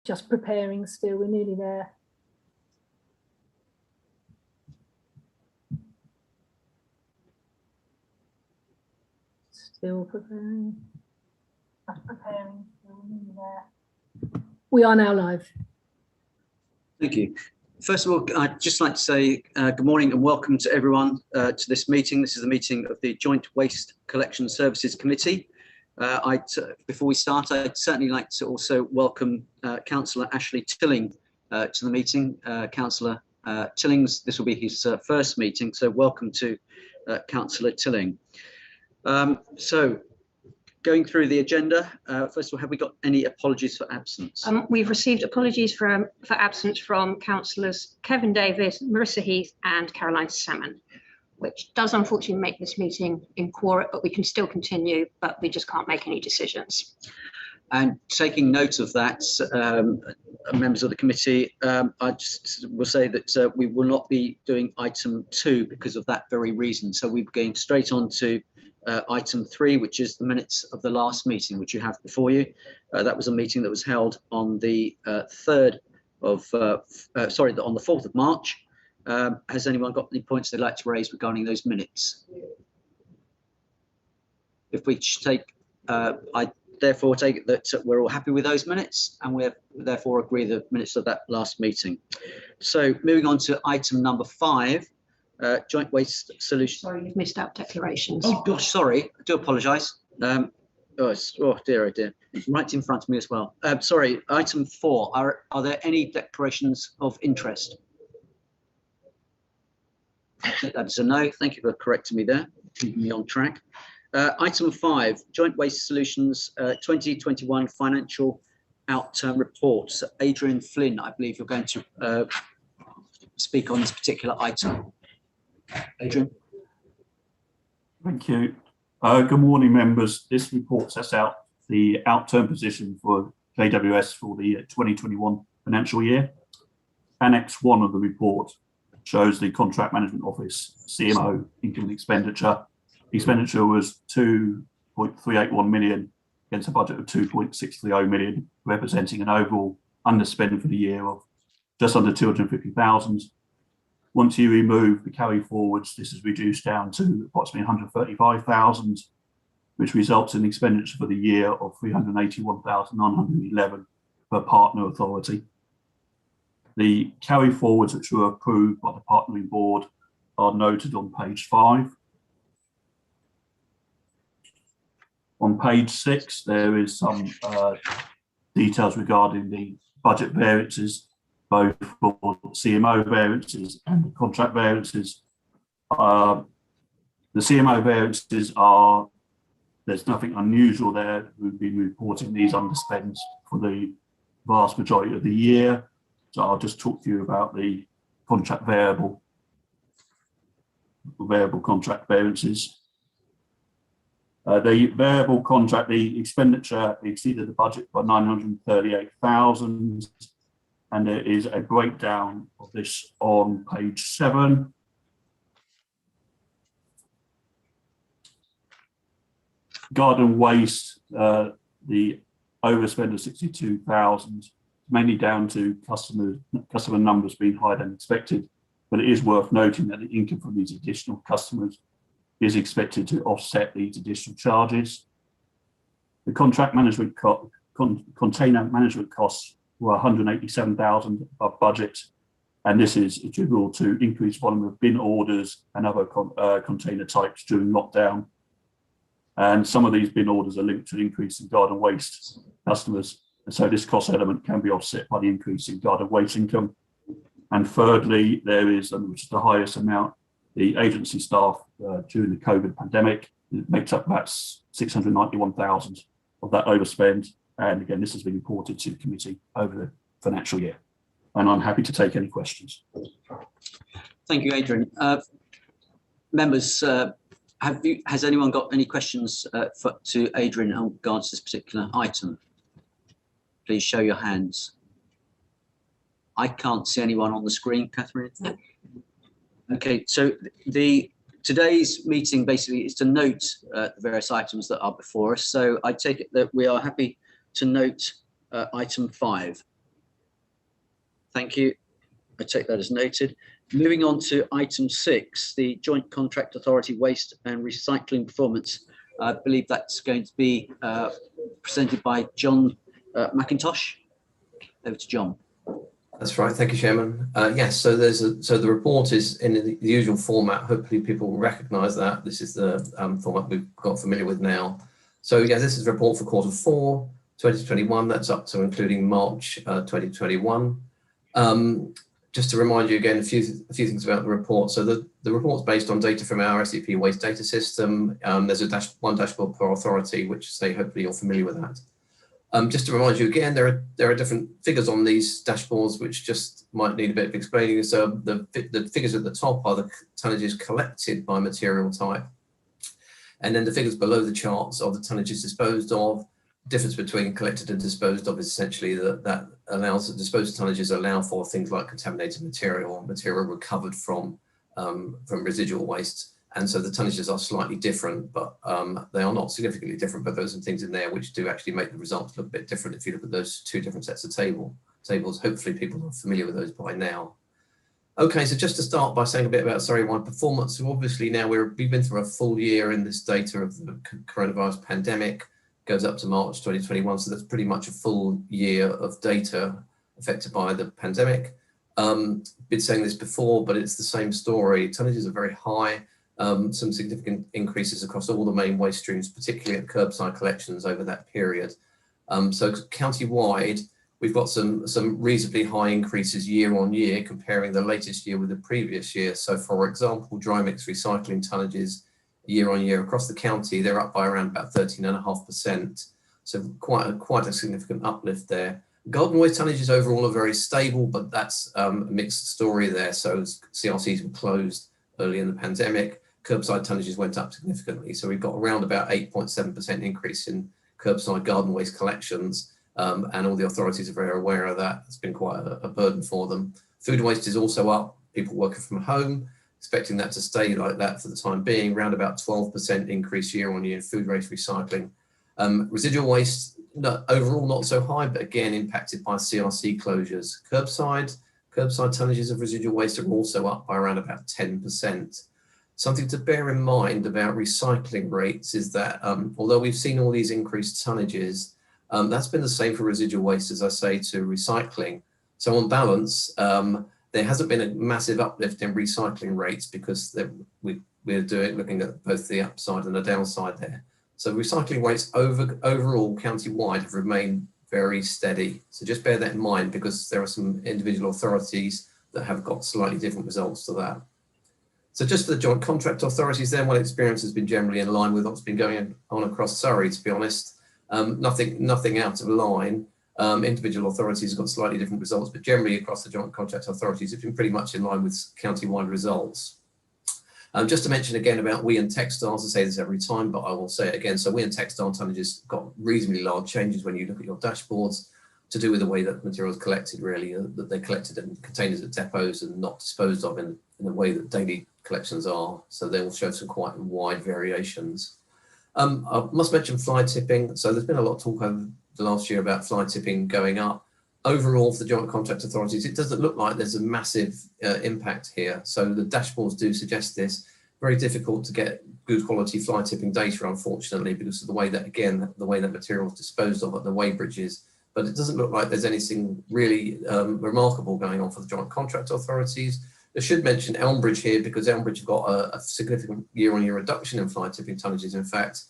just preparing still. We're nearly there. Still preparing. Just preparing. Still nearly there. We are now live. Thank you. First of all, I'd just like to say good morning and welcome to everyone to this meeting. This is the meeting of the Joint Waste Collection Services Committee. Before we start, I'd certainly like to also welcome Councillor Ashley Tilling to the meeting. Councillor Tilling's, this will be his first meeting, so welcome to Councillor Tilling. So, going through the agenda, first of all, have we got any apologies for absence? We've received apologies for absence from councillors Kevin Davis, Marissa Heath and Caroline Salmon, which does unfortunately make this meeting inquorate, but we can still continue, but we just can't make any decisions. And taking note of that, members of the committee, I just will say that we will not be doing item 2 because of that very reason. So we're going straight on to item 3, which is the minutes of the last meeting, which you have before you. That was a meeting that was held on the 4th of March. Has anyone got any points they'd like to raise regarding those minutes? If we take, I therefore take it that we're all happy with those minutes, and we therefore agree the minutes of that last meeting. So moving on to item number 5. Joint Waste Solutions. Sorry, you've missed out declarations. Oh gosh, sorry, I do apologise. Oh dear, it's right in front of me as well. Sorry, item 4. Are there any declarations of interest? That's a no. Thank you for correcting me there, keeping me on track. Item 5, Joint Waste Solutions 2021 Financial Outturn Report. So Adrian Flynn, I believe you're going to speak on this particular item. Adrian. Thank you. Good morning, members. This report sets out the outturn position for JWS for the 2021 financial year. Annex 1 of the report shows the Contract Management Office CMO income and expenditure. Expenditure was 2.381 million against a budget of 2.630 million, representing an overall underspend for the year of just under 250,000. Once you remove the carry forwards, this is reduced down to approximately 135,000, which results in expenditure for the year of 381,911 per partner authority. The carry forwards which were approved by the partnering board are noted on page 5. On page 6, there is some details regarding the budget variances, both for CMO variances and the contract variances. The CMO variances are, there's nothing unusual there. We've been reporting these underspends for the vast majority of the year. So I'll just talk to you about the contract variable contract variances. The variable contract, the expenditure exceeded the budget by 938,000. And there is a breakdown of this on page 7. Garden waste, the overspend of 62,000, mainly down to customer numbers being higher than expected. But it is worth noting that the income from these additional customers is expected to offset these additional charges. The contract management container management costs were 187,000 above budget, and this is attributable to increased volume of bin orders and other container types during lockdown. And some of these bin orders are linked to the increase in garden waste customers, and so this cost element can be offset by the increase in garden waste income. And thirdly, there is, which is the highest amount, the agency staff during the COVID pandemic. It makes up about 691,000 of that overspend. And again, this has been reported to the committee over the financial year. And I'm happy to take any questions. Thank you, Adrian. Members, has anyone got any questions to Adrian in regards to this particular item? Please show your hands. I can't see anyone on the screen, Catherine. No. Okay, so today's meeting basically is to note the various items that are before us. So I take it that we are happy to note item 5. Thank you. I take that as noted. Moving on to item 6, the Joint Contract Authority Waste and Recycling Performance. I believe that's going to be presented by John McIntosh. Over to John. That's right. Thank you, Chairman. Yes, so the report is in the usual format. Hopefully people will recognise that. This is the format we've got familiar with now. So yeah, this is a report for Q4 2021. That's up to including March 2021. Just to remind you again, a few things about the report. So the report's based on data from our SAP waste data system. There's one dashboard per authority, which say hopefully you're familiar with that. Just to remind you again, there are different figures on these dashboards which just might need a bit of explaining. So the figures at the top are the tonnages collected by material type. And then the figures below the charts are the tonnages disposed of. Difference between collected and disposed of is essentially that allows disposed tonnages allow for things like contaminated material, material recovered from residual waste. And so the tonnages are slightly different, but they are not significantly different, but there's some things in there which do actually make the results look a bit different if you look at those two different sets of tables. Hopefully people are familiar with those by now. Okay, so just to start by saying a bit about Surrey Wide performance. So obviously now we've been through a full year in this data of the coronavirus pandemic, goes up to March 2021. So that's pretty much a full year of data affected by the pandemic. Been saying this before, but it's the same story. Tonnages are very high. Some significant increases across all the main waste streams, particularly at curbside collections over that period. So county-wide, we've got some reasonably high increases year on year, comparing the latest year with the previous year. So for example, dry mix recycling tonnages year on year across the county, they're up by around about 13.5%. So quite a significant uplift there. Garden waste tonnages overall are very stable, but that's a mixed story there. So CRCs were closed early in the pandemic. Curbside tonnages went up significantly. So we've got around about 8.7% increase in curbside garden waste collections. And all the authorities are very aware of that. It's been quite a burden for them. Food waste is also up. People working from home, expecting that to stay like that for the time being, around about 12% increase year on year in food waste recycling. Residual waste, overall not so high, but again impacted by CRC closures. Curbside tonnages of residual waste are also up by around about 10%. Something to bear in mind about recycling rates is that although we've seen all these increased tonnages, that's been the same for residual waste, as I say, to recycling. So on balance, there hasn't been a massive uplift in recycling rates because we're looking at both the upside and the downside there. So recycling rates overall county-wide have remained very steady. So just bear that in mind because there are some individual authorities that have got slightly different results to that. So just for the joint contract authorities then, what experience has been generally in line with what's been going on across Surrey, to be honest. Nothing out of line. Individual authorities have got slightly different results, but generally across the joint contract authorities have been pretty much in line with county-wide results. Just to mention again about WEEE and textiles, I say this every time, but I will say it again. So WEEE and textile tonnages got reasonably large changes when you look at your dashboards to do with the way that material is collected, really, that they're collected in containers at depots and not disposed of in the way that daily collections are. So they will show some quite wide variations. I must mention fly tipping. So there's been a lot of talk over the last year about fly tipping going up. Overall, for the joint contract authorities, it doesn't look like there's a massive impact here. So the dashboards do suggest this. Very difficult to get good quality fly tipping data, unfortunately, because of the way that, again, the way that material is disposed of at the weighbridges. But it doesn't look like there's anything really remarkable going on for the joint contract authorities. I should mention Elmbridge here because Elmbridge have got a significant year-on-year reduction in fly tipping tonnages. In fact,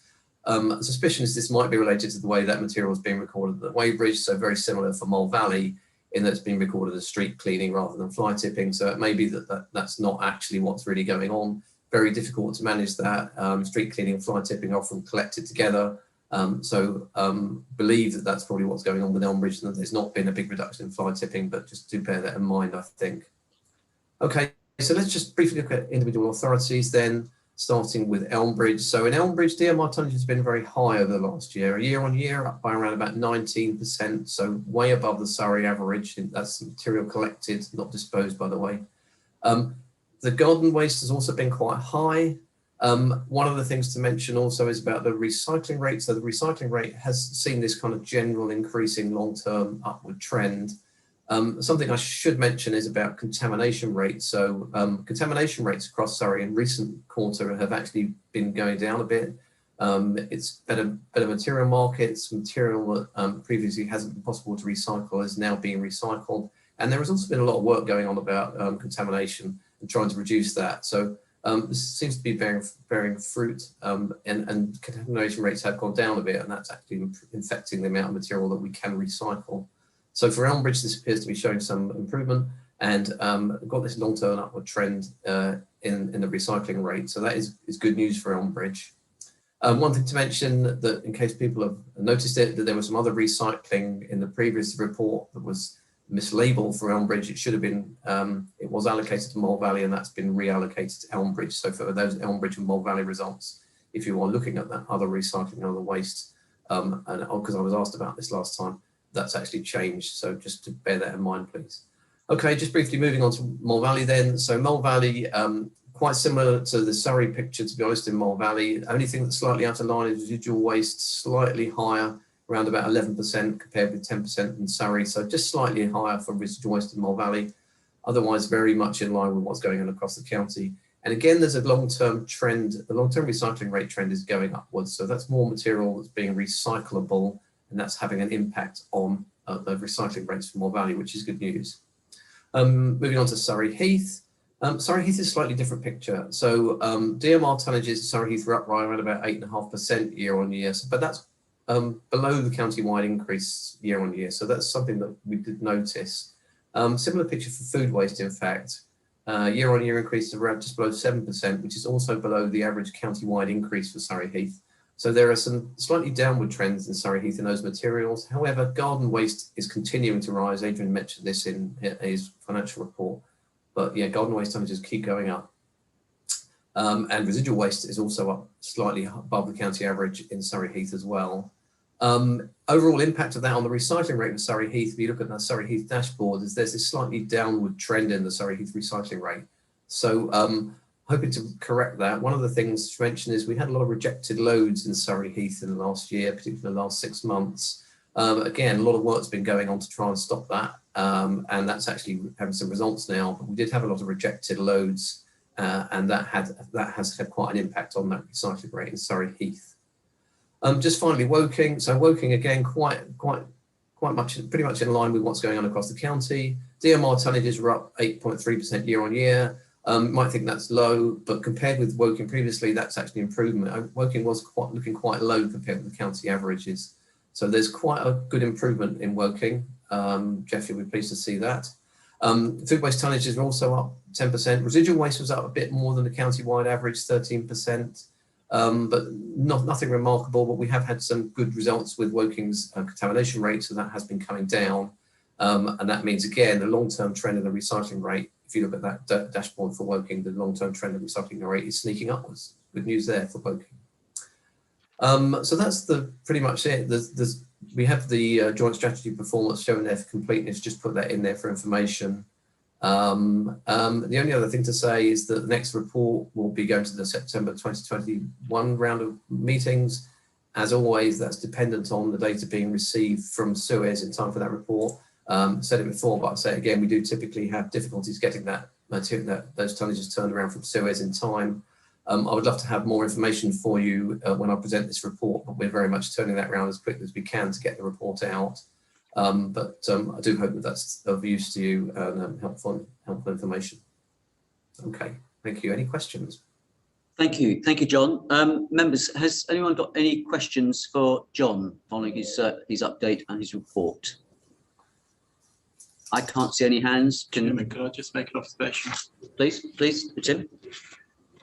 suspicion is this might be related to the way that material is being recorded at the weighbridge. So very similar for Mole Valley in that it's being recorded as street cleaning rather than fly tipping. So it may be that's not actually what's really going on. Very difficult to manage that. Street cleaning and fly tipping are often collected together. Believe that that's probably what's going on with Elmbridge and that there's not been a big reduction in fly tipping, but just do bear that in mind, I think. Okay, so let's just briefly look at individual authorities then, starting with Elmbridge. So in Elmbridge, DMR tonnage has been very high over the last year on year, up by around about 19%, so way above the Surrey average. That's material collected, not disposed, by the way. The garden waste has also been quite high. One of the things to mention also is about the recycling rate. So the recycling rate has seen this kind of general increasing long-term upward trend. Something I should mention is about contamination rates. So contamination rates across Surrey in recent quarter have actually been going down a bit. It's better material markets. Material that previously hasn't been possible to recycle is now being recycled. And there has also been a lot of work going on about contamination and trying to reduce that. So this seems to be bearing fruit, and contamination rates have gone down a bit, and that's actually affecting the amount of material that we can recycle. So for Elmbridge, this appears to be showing some improvement, and got this long-term upward trend in the recycling rate. So that is good news for Elmbridge. One thing to mention that, in case people have noticed it, that there was some other recycling in the previous report that was mislabeled for Elmbridge. It should have been, it was allocated to Mole Valley, and that's been reallocated to Elmbridge. So for those Elmbridge and Mole Valley results, if you are looking at that other recycling, other waste, and because I was asked about this last time, that's actually changed. So just to bear that in mind, please. Okay, just briefly moving on to Mole Valley then. So Mole Valley, quite similar to the Surrey picture, to be honest, in Mole Valley. Only thing that's slightly out of line is residual waste, slightly higher, around about 11% compared with 10% in Surrey. So just slightly higher for residual waste in Mole Valley. Otherwise, very much in line with what's going on across the county. And again, there's a long-term trend. The long-term recycling rate trend is going upwards. So that's more material that's being recyclable, and that's having an impact on the recycling rates for Mole Valley, which is good news. Moving on to Surrey Heath. Surrey Heath is a slightly different picture. So DMR tonnages in Surrey Heath are up right around about 8.5% year on year, but that's below the county-wide increase year on year. So that's something that we did notice. Similar picture for food waste, in fact. Year on year increase is around just below 7%, which is also below the average county-wide increase for Surrey Heath. So there are some slightly downward trends in Surrey Heath in those materials. However, garden waste is continuing to rise. Adrian mentioned this in his financial report. But yeah, garden waste tonnages keep going up. And residual waste is also up slightly above the county average in Surrey Heath as well. Overall impact of that on the recycling rate of Surrey Heath, if you look at the Surrey Heath dashboard, is there's this slightly downward trend in the Surrey Heath recycling rate. So hoping to correct that. One of the things to mention is we had a lot of rejected loads in Surrey Heath in the last year, particularly the last 6 months. Again, a lot of work's been going on to try and stop that. And that's actually having some results now, but we did have a lot of rejected loads, and that has had quite an impact on that recycling rate in Surrey Heath. Just finally, Woking. So Woking again, quite much, pretty much in line with what's going on across the county. DMR tonnages were up 8.3% year on year. Might think that's low, but compared with Woking previously, that's actually improvement. Woking was looking quite low compared with the county averages. So there's quite a good improvement in Woking. Jeff, you'll be pleased to see that. Food waste tonnages are also up 10%. Residual waste was up a bit more than the county-wide average, 13%. But nothing remarkable, but we have had some good results with Woking's contamination rate, so that has been coming down. And that means, again, the long-term trend of the recycling rate, if you look at that dashboard for Woking, the long-term trend of recycling rate is sneaking upwards. Good news there for Woking. So that's pretty much it. We have the joint strategy performance shown there for completeness, just put that in there for information. The only other thing to say is that the next report will be going to the September 2021 round of meetings. As always, that's dependent on the data being received from Suez in time for that report. Said it before, but I'll say it again, we do typically have difficulties getting that material, those tonnages turned around from Suez in time. I would love to have more information for you when I present this report, but we're very much turning that around as quickly as we can to get the report out. But I do hope that that's of use to you and helpful information. Okay, thank you. Any questions? Thank you, John. Members, has anyone got any questions for John following his update and his report? I can't see any hands. Chairman, could I just make an observation? Please, Tim.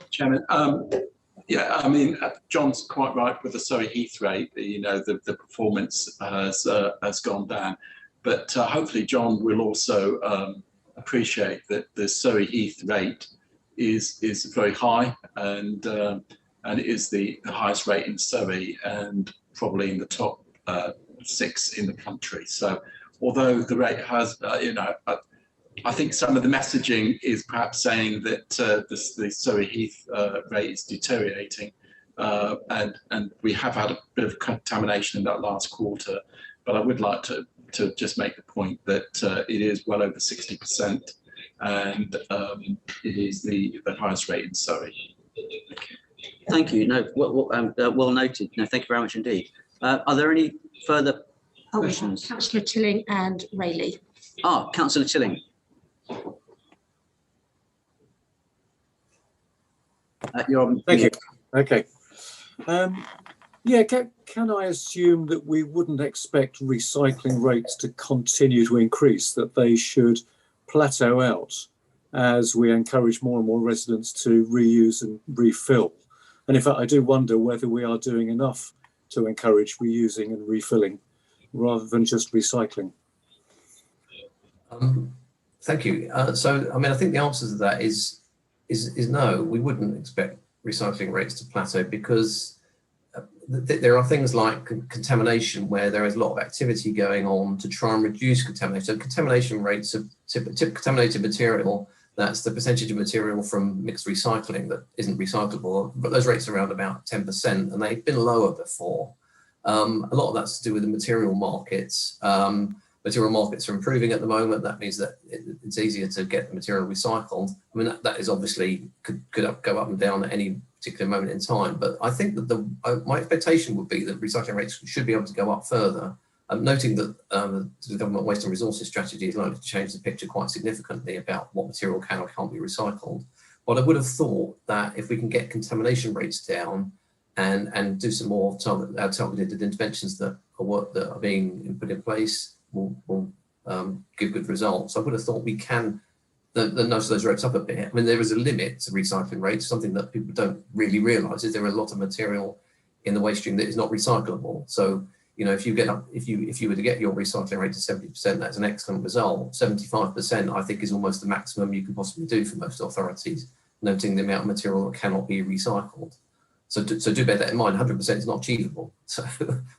Chairman, yeah, I mean, John's quite right with the Surrey Heath rate. The performance has gone down, but hopefully John will also appreciate that the Surrey Heath rate is very high, and it is the highest rate in Surrey and probably in the top 6 in the country. So although the rate has, I think some of the messaging is perhaps saying that the Surrey Heath rate is deteriorating, and we have had a bit of contamination in that last quarter. But I would like to to just make the point that it is well over 60%, and it is the highest rate in Surrey. Thank you. No, well noted. No, thank you very much indeed. Are there any further questions? Councillor Tilling and Rayleigh. Councillor Tilling. You're on. Thank you. Okay. Yeah, can I assume that we wouldn't expect recycling rates to continue to increase, that they should plateau out as we encourage more and more residents to reuse and refill? And in fact, I do wonder whether we are doing enough to encourage reusing and refilling rather than just recycling. Thank you. So, I mean, I think the answer to that is no. We wouldn't expect recycling rates to plateau because there are things like contamination where there is a lot of activity going on to try and reduce contamination. So contamination rates of contaminated material, that's the percentage of material from mixed recycling that isn't recyclable, but those rates are around about 10%, and they've been lower before. A lot of that's to do with the material markets. Material markets are improving at the moment. That means that it's easier to get the material recycled. I mean, that is obviously could go up and down at any particular moment in time. But I think that my expectation would be that recycling rates should be able to go up further. Noting that the government waste and resources strategy is likely to change the picture quite significantly about what material can or can't be recycled. But I would have thought that if we can get contamination rates down and do some more targeted interventions that are being put in place, will give good results. I would have thought we can nudge those rates up a bit. I mean, there is a limit to recycling rates. Something that people don't really realise is there are a lot of material in the waste stream that is not recyclable. So, you know, if you were to get your recycling rate to 70%, that's an excellent result. 75%, I think, is almost the maximum you can possibly do for most authorities, noting the amount of material that cannot be recycled. So do bear that in mind. 100% is not achievable. So,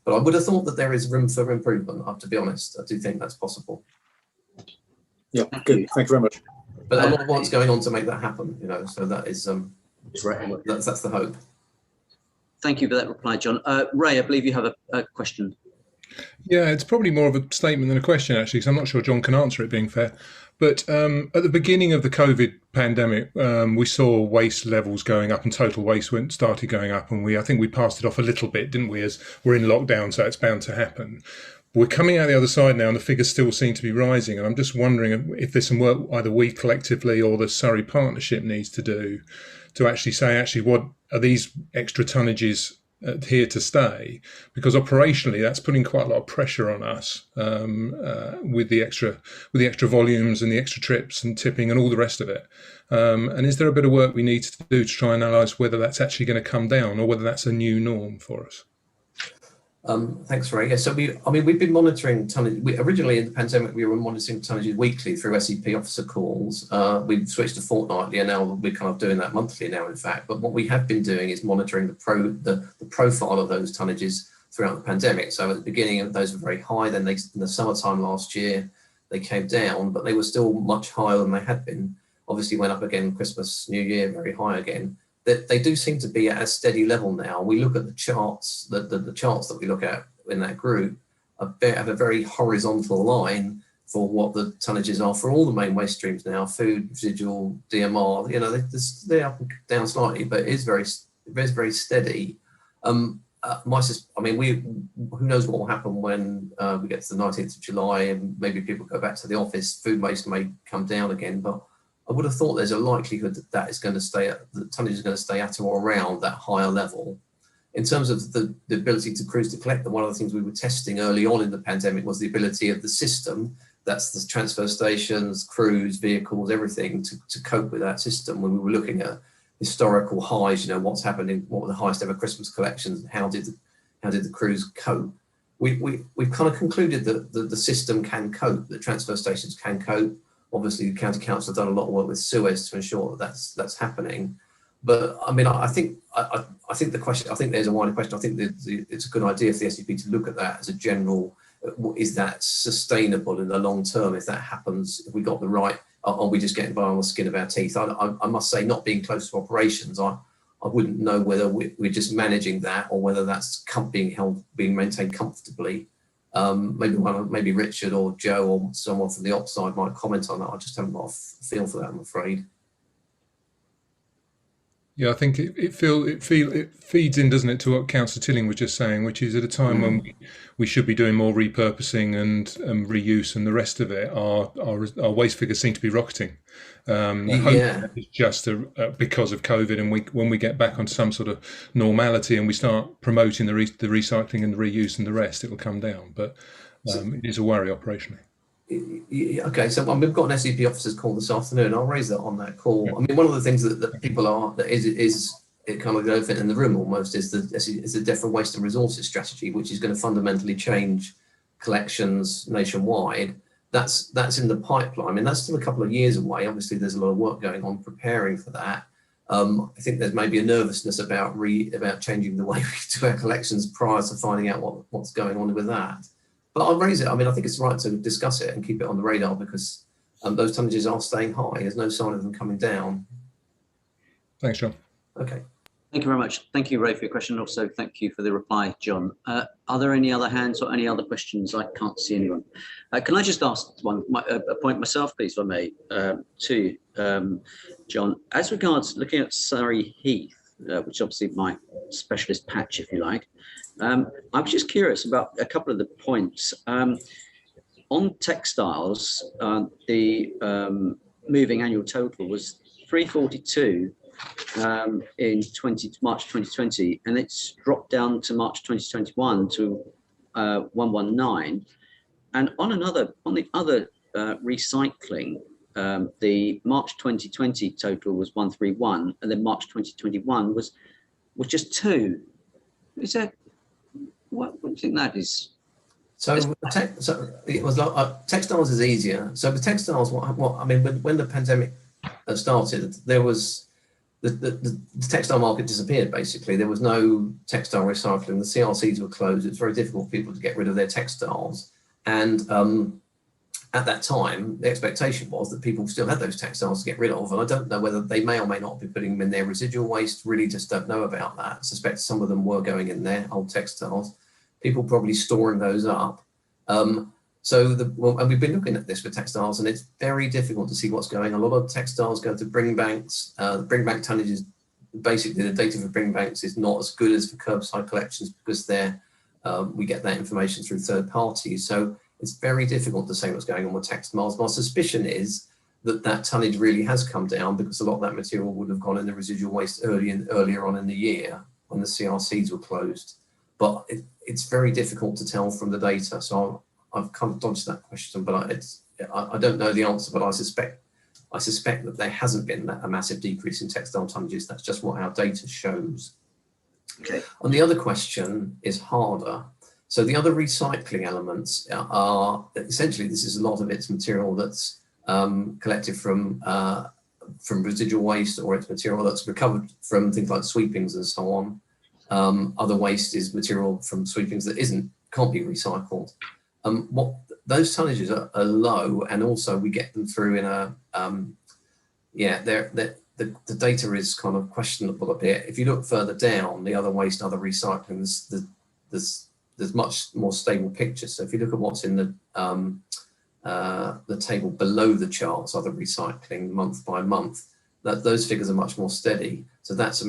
but I would have thought that there is room for improvement. I have to be honest. I do think that's possible. Yeah, good. Thank you very much. But a lot of work's going on to make that happen. You know, so that is Right. that's the hope. Thank you for that reply, John. Ray, I believe you have a question. Yeah, it's probably more of a statement than a question, actually, because I'm not sure John can answer it, being fair. But at the beginning of the COVID pandemic, we saw waste levels going up and total waste started going up. And I think we passed it off a little bit, didn't we, as we're in lockdown, so it's bound to happen. We're coming out the other side now and the figures still seem to be rising. And I'm just wondering if there's some work either we collectively or the Surrey Partnership needs to do to actually say, what are these extra tonnages here to stay? Because operationally, that's putting quite a lot of pressure on us with the extra volumes and the extra trips and tipping and all the rest of it. And is there a bit of work we need to do to try and analyse whether that's actually going to come down or whether that's a new norm for us? Thanks, Ray. Yeah, so we've been monitoring tonnage. Originally in the pandemic, we were monitoring tonnages weekly through SEP officer calls. We've switched to fortnightly, and now we're kind of doing that monthly now, in fact. But what we have been doing is monitoring the profile of those tonnages throughout the pandemic. So at the beginning, those were very high. Then in the summertime last year, they came down, but they were still much higher than they had been. Obviously, went up again Christmas, New Year, very high again. They do seem to be at a steady level now. We look at the charts, the charts that we look at in that group have a very horizontal line for what the tonnages are for all the main waste streams now, food, residual, DMR. You know, they're up and down slightly, but it is very steady. Who knows what will happen when we get to the 19th of July and maybe people go back to the office. Food waste may come down again, but I would have thought there's a likelihood that is going to stay at the tonnage is going to stay at or around that higher level. In terms of the ability to cruise to collect, one of the things we were testing early on in the pandemic was the ability of the system, that's the transfer stations, crews, vehicles, everything to cope with that system. When we were looking at historical highs, you know, what's happening, what were the highest ever Christmas collections, and how did the crews cope? We've kind of concluded that the system can cope, that transfer stations can cope. Obviously, the County Council have done a lot of work with Suez to ensure that that's happening. But I mean, I think the question. I think there's a wider question. I think it's a good idea for the SEP to look at that as a general. Is that sustainable in the long term? If that happens, if we got the right, are we just getting by on the skin of our teeth? I must say, not being close to operations, I wouldn't know whether we're just managing that or whether that's being maintained comfortably. Maybe Richard or Joe or someone from the ops side might comment on that. I just haven't got a feel for that, I'm afraid. Yeah, I think it feeds in, doesn't it, to what Councillor Tilling was just saying, which is at a time when we should be doing more repurposing and reuse and the rest of it. Our waste figures seem to be rocketing. It's just because of COVID, and when we get back on some sort of normality and we start promoting the recycling and the reuse and the rest, it will come down. But it is a worry operationally. Okay, so we've got an SEP officers call this afternoon. I'll raise that on that call. I mean, one of the things that people are that is it kind of the elephant in the room almost is the DEFRA waste and resources strategy, which is going to fundamentally change collections nationwide. That's in the pipeline. I mean, that's still a couple of years away. Obviously, there's a lot of work going on preparing for that. I think there's maybe a nervousness about changing the way we do our collections prior to finding out what's going on with that. But I'll raise it. I mean, I think it's right to discuss it and keep it on the radar because those tonnages are staying high. There's no sign of them coming down. Thanks, John. Okay. Thank you very much. Thank you, Ray, for your question. Also, thank you for the reply, John. Are there any other hands or any other questions? I can't see anyone. Can I just ask a point myself, please, if I may, to John? As regards looking at Surrey Heath, which is obviously my specialist patch, if you like, I was just curious about a couple of the points. On textiles, the moving annual total was 342 in March 2020, and it's dropped down to March 2021 to 119. And on the other recycling, the March 2020 total was 131, and then March 2021 was just 2. Is that what do you think that is? So it was like textiles is easier. So the textiles, what I mean, when the pandemic started, there was the textile market disappeared. Basically, there was no textile recycling. The CRCs were closed. It's very difficult for people to get rid of their textiles. And at that time, the expectation was that people still had those textiles to get rid of. And I don't know whether they may or may not be putting them in their residual waste. Really, just don't know about that. I suspect some of them were going in there, old textiles. People probably storing those up. And we've been looking at this with textiles, and it's very difficult to see what's going on. A lot of textiles go to bring banks. The bring bank tonnage is basically the data for bring banks is not as good as for curbside collections because we get that information through third parties. So it's very difficult to say what's going on with textiles. My suspicion is that tonnage really has come down because a lot of that material would have gone in the residual waste earlier on in the year when the CRCs were closed. But it's very difficult to tell from the data. So I've kind of dodged that question, but I don't know the answer, but I suspect that there hasn't been a massive decrease in textile tonnages. That's just what our data shows. Okay. And the other question is harder. So the other recycling elements are essentially, this is a lot of its material that's collected from residual waste, or it's material that's recovered from things like sweepings and so on. Other waste is material from sweepings that can't be recycled. What those tonnages are low, and also we get them through in the data is kind of questionable a bit. If you look further down, the other waste, other recycling, there's much more stable picture. So if you look at what's in the table below the charts, other recycling month by month, those figures are much more steady. So that's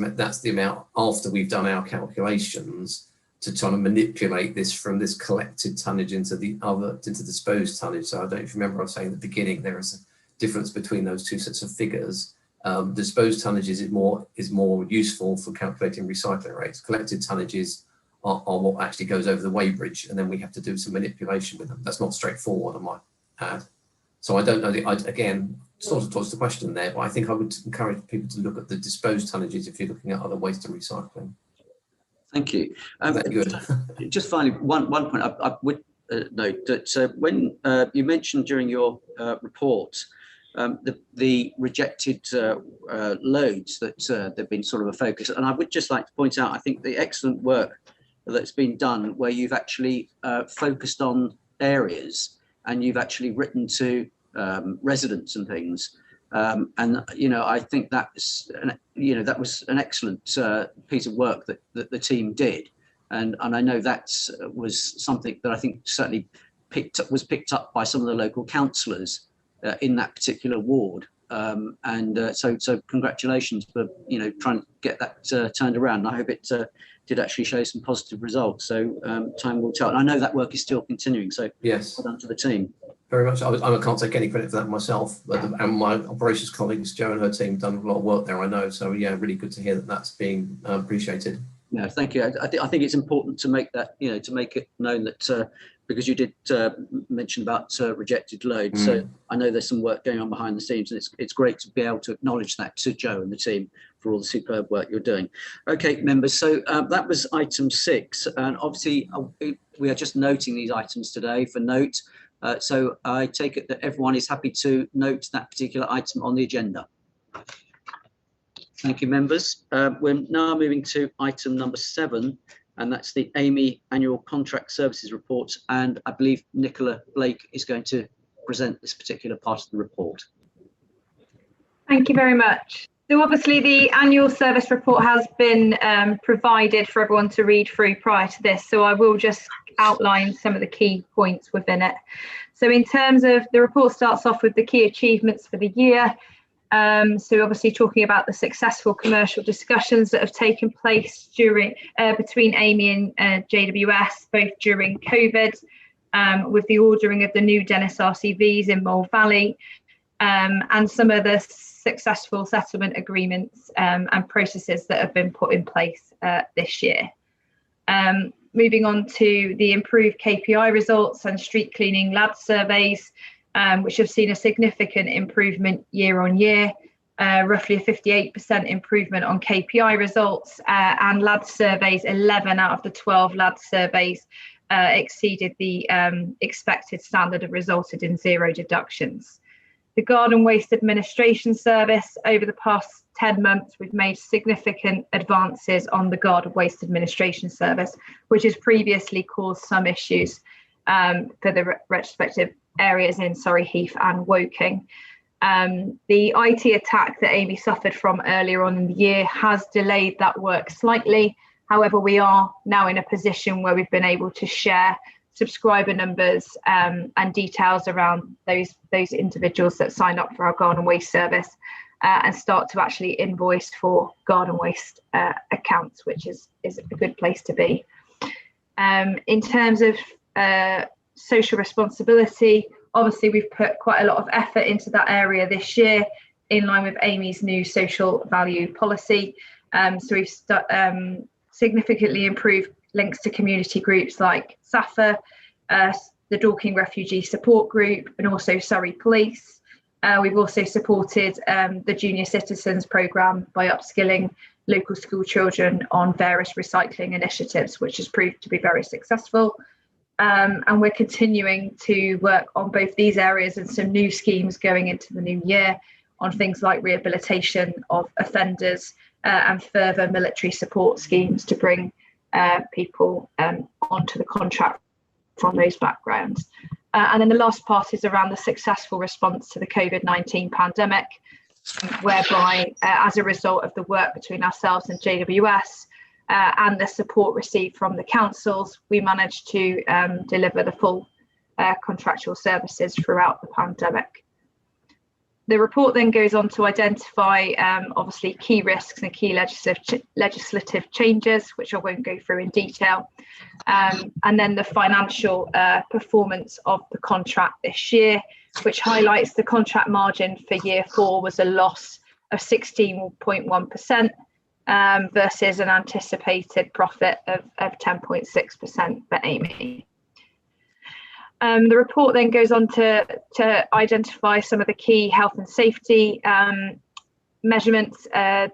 the amount after we've done our calculations to try to manipulate this from this collected tonnage into disposed tonnage. So I don't know if you remember I was saying at the beginning there is a difference between those two sets of figures. Disposed tonnages is more useful for calculating recycling rates. Collected tonnages are what actually goes over the weighbridge, and then we have to do some manipulation with them. That's not straightforward, I might add. So I don't know. Again, sort of towards the question there, but I think I would encourage people to look at the disposed tonnages if you're looking at other waste and recycling. Thank you. Good. Just finally, one point I would note that when you mentioned during your report the rejected loads that have been sort of a focus, and I would just like to point out, I think the excellent work that's been done where you've actually focused on areas and you've actually written to residents and things. And I think that was an excellent piece of work that the team did. And I know that was something that I think certainly was picked up by some of the local councillors in that particular ward. So congratulations for trying to get that turned around. And I hope it did actually show some positive results. So time will tell. And I know that work is still continuing. So yes, well done to the team. very much. I can't take any credit for that myself, but and my operations colleagues, Jo and her team, done a lot of work there, I know. So yeah, really good to hear that that's being appreciated. No, thank you. I think it's important to make that, to make it known that because you did mention about rejected loads. So I know there's some work going on behind the scenes, and it's great to be able to acknowledge that to Jo and the team for all the superb work you're doing. Okay, members, so that was item 6. And obviously we are just noting these items today for note. So I take it that everyone is happy to note that particular item on the agenda. Thank you, members. We're now moving to item number 7, and that's the AMI Annual Contract Services Report. And I believe Nicola Blake is going to present this particular part of the report. Thank you very much. So obviously the annual service report has been provided for everyone to read through prior to this. So I will just outline some of the key points within it. So in terms of the report starts off with the key achievements for the year. So obviously talking about the successful commercial discussions that have taken place during between AMI and JWS, both during COVID, with the ordering of the new Dennis RCVs in Mole Valley, and some of the successful settlement agreements and processes that have been put in place this year. Moving on to the improved KPI results and street cleaning lab surveys, which have seen a significant improvement year on year, roughly a 58% improvement on KPI results, and lab surveys, 11 out of the 12 lab surveys exceeded the expected standard and resulted in 0 deductions. The Garden Waste Administration Service, over the past 10 months, we've made significant advances on the Garden Waste Administration Service, which has previously caused some issues for the respective areas in Surrey Heath and Woking. The IT attack that AMI suffered from earlier on in the year has delayed that work slightly. However, we are now in a position where we've been able to share subscriber numbers and details around those individuals that sign up for our garden waste service and start to actually invoice for garden waste accounts, which is a good place to be. In terms of social responsibility, obviously we've put quite a lot of effort into that area this year in line with AMI's new social value policy. So we've significantly improved links to community groups like SAFA, the Dorking Refugee Support Group, and also Surrey Police. We've also supported the Junior Citizens Programme by upskilling local school children on various recycling initiatives, which has proved to be very successful. And we're continuing to work on both these areas and some new schemes going into the new year on things like rehabilitation of offenders and further military support schemes to bring people onto the contract from those backgrounds. And then the last part is around the successful response to the COVID-19 pandemic, whereby as a result of the work between ourselves and JWS and the support received from the councils, we managed to deliver the full contractual services throughout the pandemic. The report then goes on to identify obviously key risks and key legislative changes, which I won't go through in detail. And then the financial performance of the contract this year, which highlights the contract margin for year 4 was a loss of 16.1% versus an anticipated profit of 10.6% for AMI. The report then goes on to identify some of the key health and safety measurements that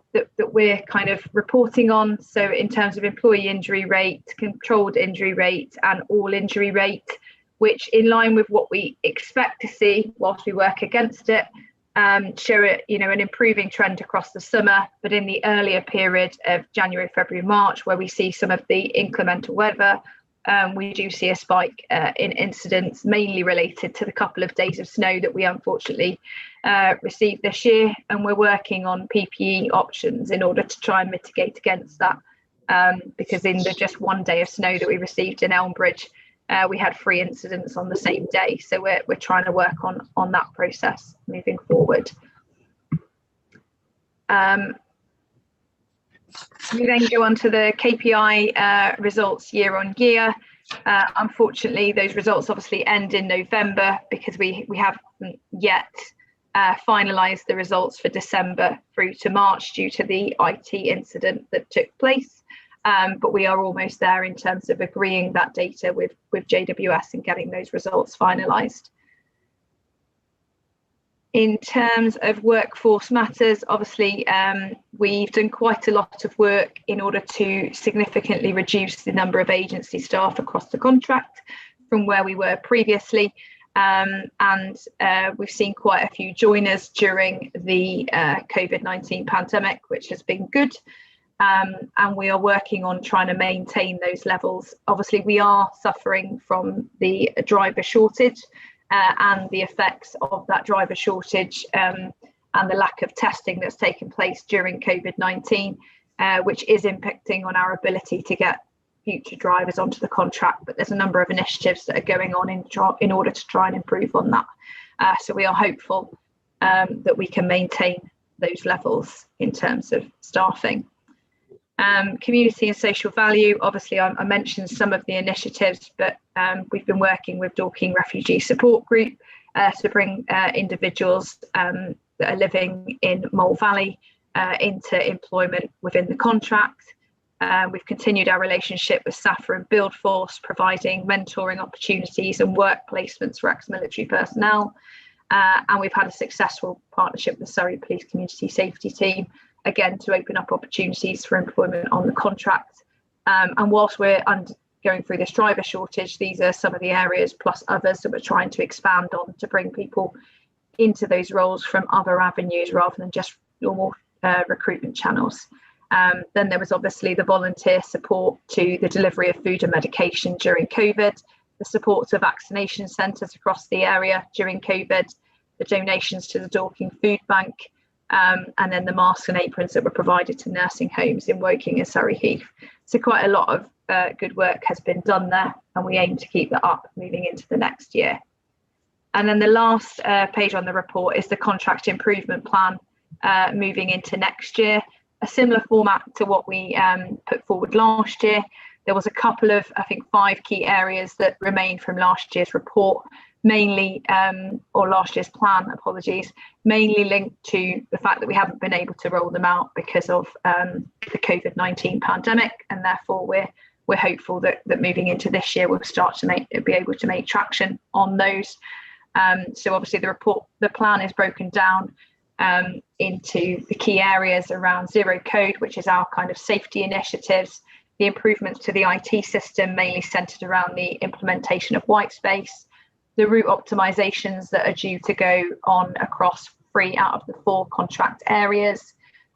we're kind of reporting on. So in terms of employee injury rate, controlled injury rate, and all injury rate, which in line with what we expect to see whilst we work against it, show an improving trend across the summer, but in the earlier period of January, February, March, where we see some of the inclement weather, we do see a spike in incidents, mainly related to the couple of days of snow that we unfortunately received this year. And we're working on PPE options in order to try and mitigate against that because in the just one day of snow that we received in Elmbridge, we had 3 incidents on the same day. So we're trying to work on that process moving forward. We then go on to the KPI results year on year. Unfortunately, those results obviously end in November because we haven't yet finalised the results for December through to March due to the IT incident that took place. But we are almost there in terms of agreeing that data with JWS and getting those results finalised. In terms of workforce matters, obviously, we've done quite a lot of work in order to significantly reduce the number of agency staff across the contract from where we were previously. We've seen quite a few join us during the COVID-19 pandemic, which has been good. And we are working on trying to maintain those levels. Obviously, we are suffering from the driver shortage and the effects of that driver shortage and the lack of testing that's taken place during COVID-19, which is impacting on our ability to get future drivers onto the contract. But there's a number of initiatives that are going on in order to try and improve on that. So we are hopeful that we can maintain those levels in terms of staffing. Community and social value, obviously I mentioned some of the initiatives, but we've been working with Dorking Refugee Support Group to bring individuals that are living in Mole Valley into employment within the contract. We've continued our relationship with SAFA and Buildforce, providing mentoring opportunities and work placements for ex-military personnel. And we've had a successful partnership with the Surrey Police Community Safety Team, again, to open up opportunities for employment on the contract. And whilst we're going through this driver shortage, these are some of the areas plus others that we're trying to expand on to bring people into those roles from other avenues rather than just normal recruitment channels. Then there was obviously the volunteer support to the delivery of food and medication during COVID, the support to vaccination centres across the area during COVID, the donations to the Dorking Food Bank, and then the masks and aprons that were provided to nursing homes in Woking and Surrey Heath. So quite a lot of good work has been done there, and we aim to keep that up moving into the next year. And then the last page on the report is the contract improvement plan moving into next year. A similar format to what we put forward last year. There was a couple of, I think, 5 key areas that remain from last year's report, mainly, or last year's plan, apologies, mainly linked to the fact that we haven't been able to roll them out because of the COVID-19 pandemic, and therefore we're hopeful that moving into this year we'll start to be able to make traction on those. So obviously the plan is broken down into the key areas around Zero Code, which is our kind of safety initiatives, the improvements to the IT system, mainly centred around the implementation of Whitespace, the route optimizations that are due to go on across 3 out of the 4 contract areas,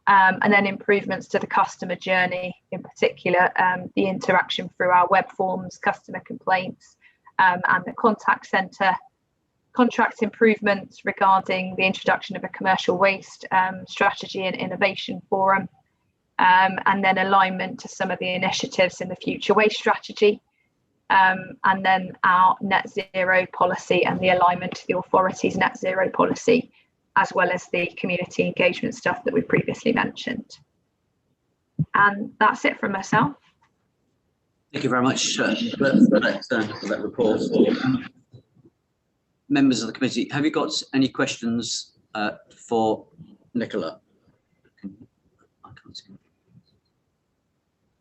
and then improvements to the customer journey, in particular the interaction through our web forms, customer complaints, and the contact centre. Contract improvements regarding the introduction of a commercial waste strategy and innovation forum, and then alignment to some of the initiatives in the future waste strategy. And then our net zero policy and the alignment to the authority's net zero policy, as well as the community engagement stuff that we previously mentioned. And that's it from myself. Thank you very much for that report. Members of the committee, have you got any questions for Nicola? I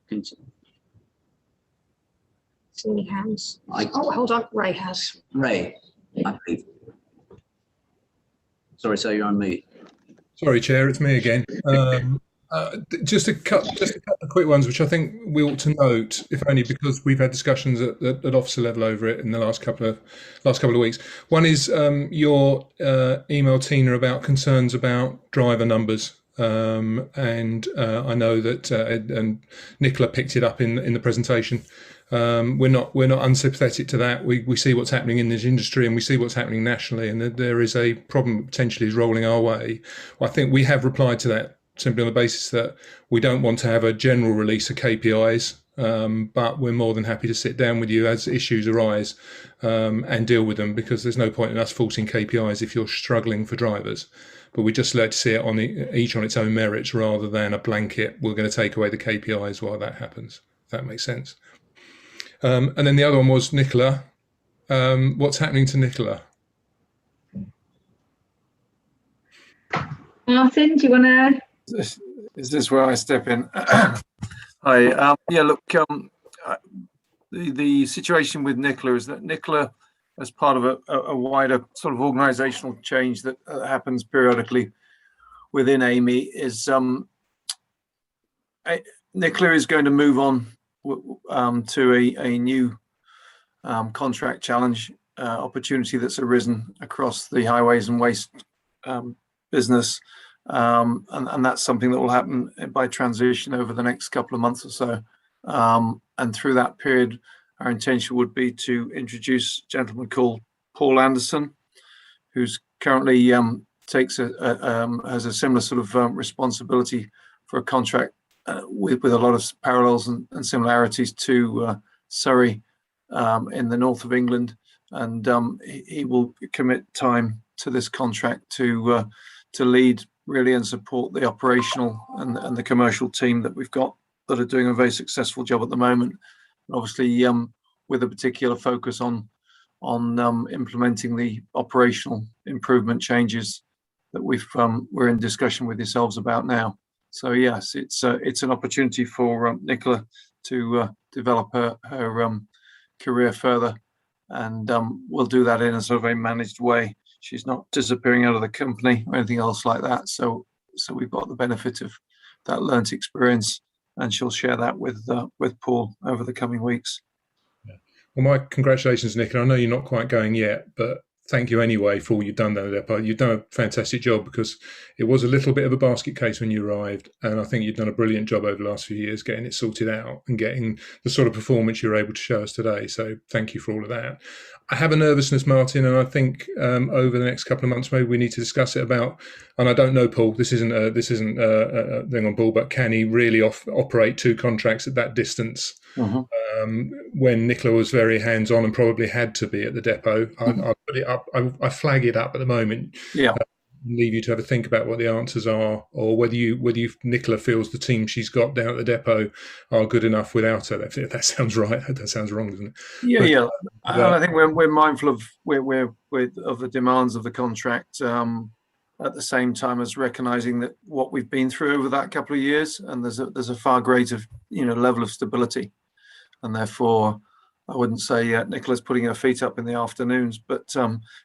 can't see. See any hands? Oh, hold on. Ray has. Ray, I believe. Sorry, sir, you're on mute. Sorry, Chair, it's me again. Just a couple of quick ones, which I think we ought to note, if only because we've had discussions at officer level over it in the last couple of weeks. One is your email, Tina, about concerns about driver numbers. And I know that and Nicola picked it up in the presentation. We're not unsympathetic to that. We see what's happening in this industry, and we see what's happening nationally, and that there is a problem that potentially is rolling our way. I think we have replied to that simply on the basis that we don't want to have a general release of KPIs, but we're more than happy to sit down with you as issues arise and deal with them, because there's no point in us forcing KPIs if you're struggling for drivers. But we just like to see it on each on its own merits rather than a blanket, we're going to take away the KPIs while that happens, if that makes sense. And then the other one was Nicola. What's happening to Nicola? Martin, do you want to? Is this where I step in? Hi. Yeah, look, the situation with Nicola is that Nicola, as part of a wider sort of organisational change that happens periodically within Amey, is Nicola is going to move on to a new contract challenge opportunity that's arisen across the highways and waste business. And that's something that will happen by transition over the next couple of months or so. And through that period, our intention would be to introduce a gentleman called Paul Anderson, who's currently has a similar sort of responsibility for a contract with a lot of parallels and similarities to Surrey in the north of England. And he will commit time to this contract to lead really and support the operational and the commercial team that we've got that are doing a very successful job at the moment. Obviously, with a particular focus on implementing the operational improvement changes that we're in discussion with yourselves about now. So yes, it's an opportunity for Nicola to develop her career further, and we'll do that in a sort of a managed way. She's not disappearing out of the company or anything else like that. So we've got the benefit of that learnt experience, and she'll share that with Paul over the coming weeks. Well, my congratulations, Nick. And I know you're not quite going yet, but thank you anyway for all you've done down at the depot. You've done a fantastic job, because it was a little bit of a basket case when you arrived. And I think you've done a brilliant job over the last few years getting it sorted out and getting the sort of performance you're able to show us today. So thank you for all of that. I have a nervousness, Martin, and I think over the next couple of months, maybe we need to discuss it about, and I don't know, Paul, this isn't a thing on Paul, but can he really operate two contracts at that distance? When Nicola was very hands-on and probably had to be at the depot. I put it up. I flag it up at the moment. Yeah. Leave you to have a think about what the answers are, or whether Nicola feels the team she's got down at the depot are good enough without her. If that sounds right. That sounds wrong, doesn't it? Yeah. I think we're mindful of of the demands of the contract. At the same time as recognizing that what we've been through over that couple of years, and there's a far greater level of stability, and therefore I wouldn't say Nicola's putting her feet up in the afternoons, but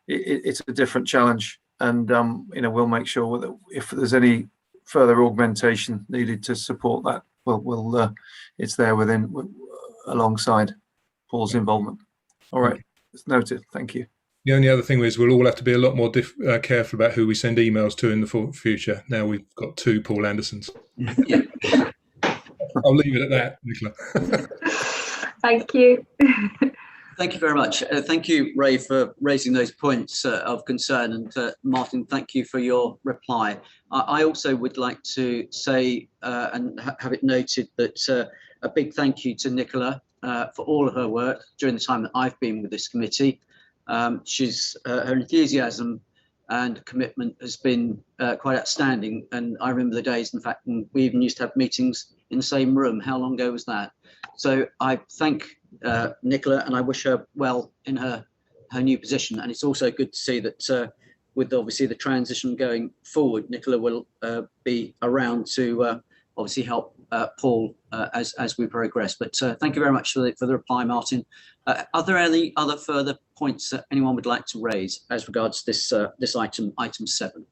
it's a different challenge, and we'll make sure that if there's any further augmentation needed to support that, we'll it's there alongside Paul's involvement. All right, it's noted. Thank you. The only other thing is we'll all have to be a lot more careful about who we send emails to in the future. Now we've got two Paul Andersons. Yeah. I'll leave it at that, Nicola. Thank you. Thank you very much. Thank you, Ray, for raising those points of concern. And Martin, thank you for your reply. I also would like to say and have it noted that a big thank you to Nicola for all of her work during the time that I've been with this committee. Her enthusiasm and commitment has been quite outstanding. And I remember the days, in fact, when we even used to have meetings in the same room. How long ago was that? So I thank Nicola, and I wish her well in her new position. And it's also good to see that with obviously the transition going forward, Nicola will be around to obviously help Paul as we progress. But thank you very much for the reply, Martin. Are there any other further points that anyone would like to raise as regards this item 7?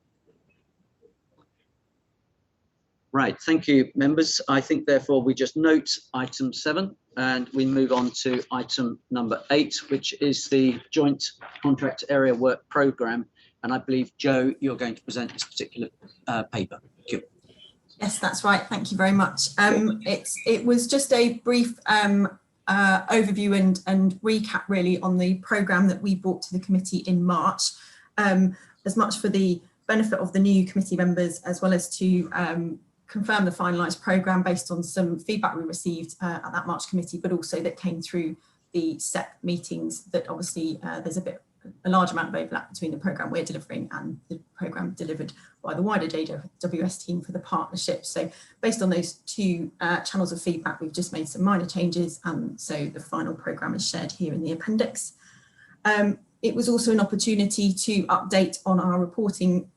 Right, thank you, members. I think therefore we just note item 7 and we move on to item number 8, which is the joint contract area work programme. And I believe, Joe, you're going to present this particular paper. Thank you. Yes, that's right. Thank you very much. It was just a brief overview and recap really on the programme that we brought to the committee in March, as much for the benefit of the new committee members as well as to confirm the finalised programme based on some feedback we received at that March committee, but also that came through the SEP meetings, that obviously there's a large amount of overlap between the programme we're delivering and the programme delivered by the wider JWS team for the partnership. So based on those two channels of feedback, we've just made some minor changes, and so the final programme is shared here in the appendix. It was also an opportunity to update on our reporting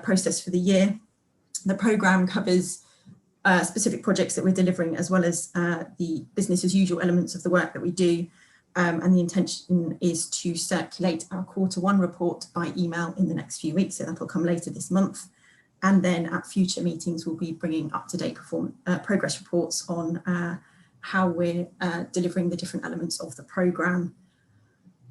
process for the year. The programme covers specific projects that we're delivering, as well as the business as usual elements of the work that we do. And the intention is to circulate our Q1 report by email in the next few weeks, so that'll come later this month. And then at future meetings, we'll be bringing up-to-date progress reports on how we're delivering the different elements of the programme.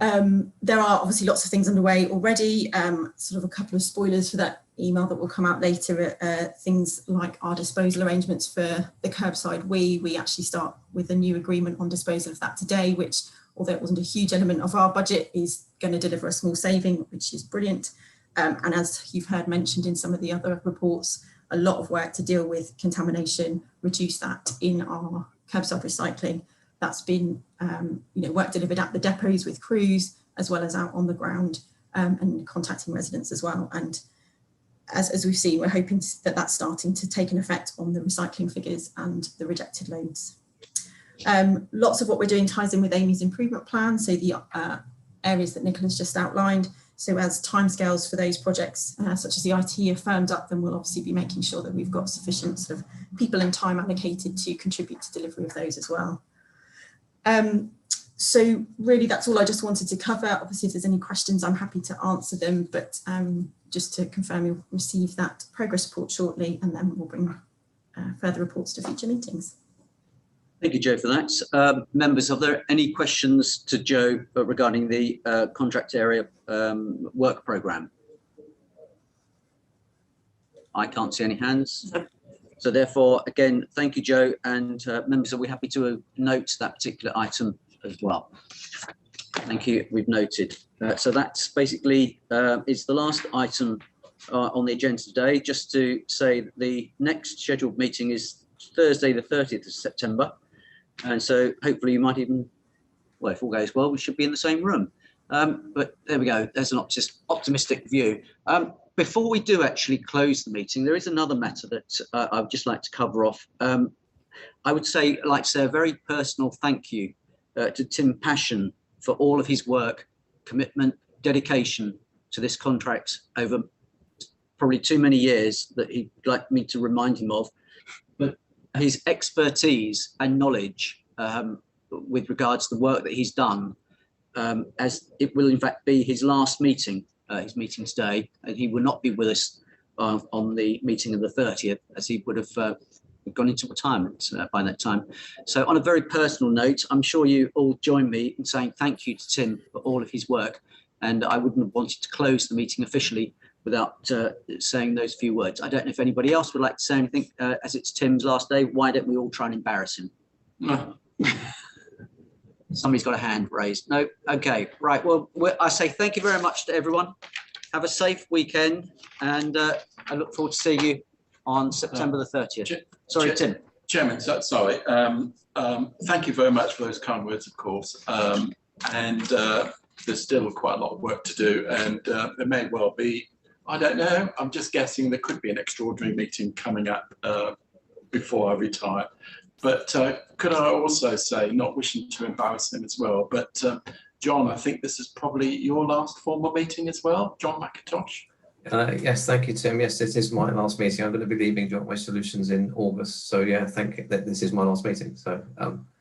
There are obviously lots of things underway already, sort of a couple of spoilers for that email that will come out later. Things like our disposal arrangements for the curbside we actually start with a new agreement on disposal of that today, which, although it wasn't a huge element of our budget, is going to deliver a small saving, which is brilliant. And as you've heard mentioned in some of the other reports, a lot of work to deal with contamination, reduce that in our curbside recycling. That's been work delivered at the depots with crews, as well as out on the ground, and contacting residents as well. And as we've seen, we're hoping that that's starting to take an effect on the recycling figures and the rejected loads. Lots of what we're doing ties in with Amy's improvement plan, so the areas that Nicola's just outlined. So as timescales for those projects, such as the IT, are firmed up, then we'll obviously be making sure that we've got sufficient sort of people and time allocated to contribute to delivery of those as well. So really that's all I just wanted to cover. Obviously, if there's any questions, I'm happy to answer them, but just to confirm, you'll receive that progress report shortly, and then we'll bring further reports to future meetings. Thank you, Jo, for that. Members, are there any questions to Jo regarding the contract area work programme? I can't see any hands. So therefore, again, thank you, Jo, and members, are we happy to note that particular item as well? Thank you, we've noted. So that's basically is the last item on the agenda today. Just to say that the next scheduled meeting is Thursday, the 30th of September. And so hopefully you might even, well, if all goes well, we should be in the same room. But there we go, there's an optimistic view. Before we do actually close the meeting, there is another matter that I would just like to cover off. I would like to say a very personal thank you to Tim Passion for all of his work, commitment, dedication to this contract over probably too many years that he'd like me to remind him of. But his expertise and knowledge with regards to the work that he's done, as it will in fact be his last meeting, his meeting today, and he will not be with us on the meeting of the 30th, as he would have gone into retirement by that time. So on a very personal note, I'm sure you all join me in saying thank you to Tim for all of his work, and I wouldn't have wanted to close the meeting officially without saying those few words. I don't know if anybody else would like to say anything, as it's Tim's last day. Why don't we all try and embarrass him? Somebody's got a hand raised. No? Okay, right. Well, I say thank you very much to everyone. Have a safe weekend, and I look forward to seeing you on September the 30th. Sorry, Tim. Chairman, sorry. Thank you very much for those kind words, of course. And there's still quite a lot of work to do, and there may well be, I don't know, I'm just guessing there could be an extraordinary meeting coming up before I retire. But could I also say, not wishing to embarrass him as well, but John, I think this is probably your last formal meeting as well, John McIntosh? Yes, thank you, Tim. Yes, this is my last meeting. I'm going to be leaving Joint Waste Solutions in August. So yeah, thank you that this is my last meeting. So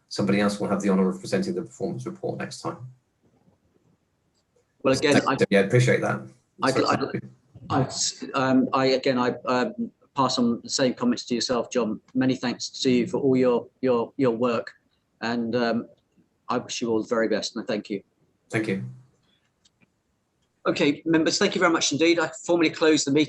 somebody else will have the honour of presenting the performance report next time. Well, again, I appreciate that. I pass on the same comments to yourself, John. Many thanks to you for all your work, and I wish you all the very best, and thank you. Thank you. Okay, members, thank you very much indeed. I formally close the meeting.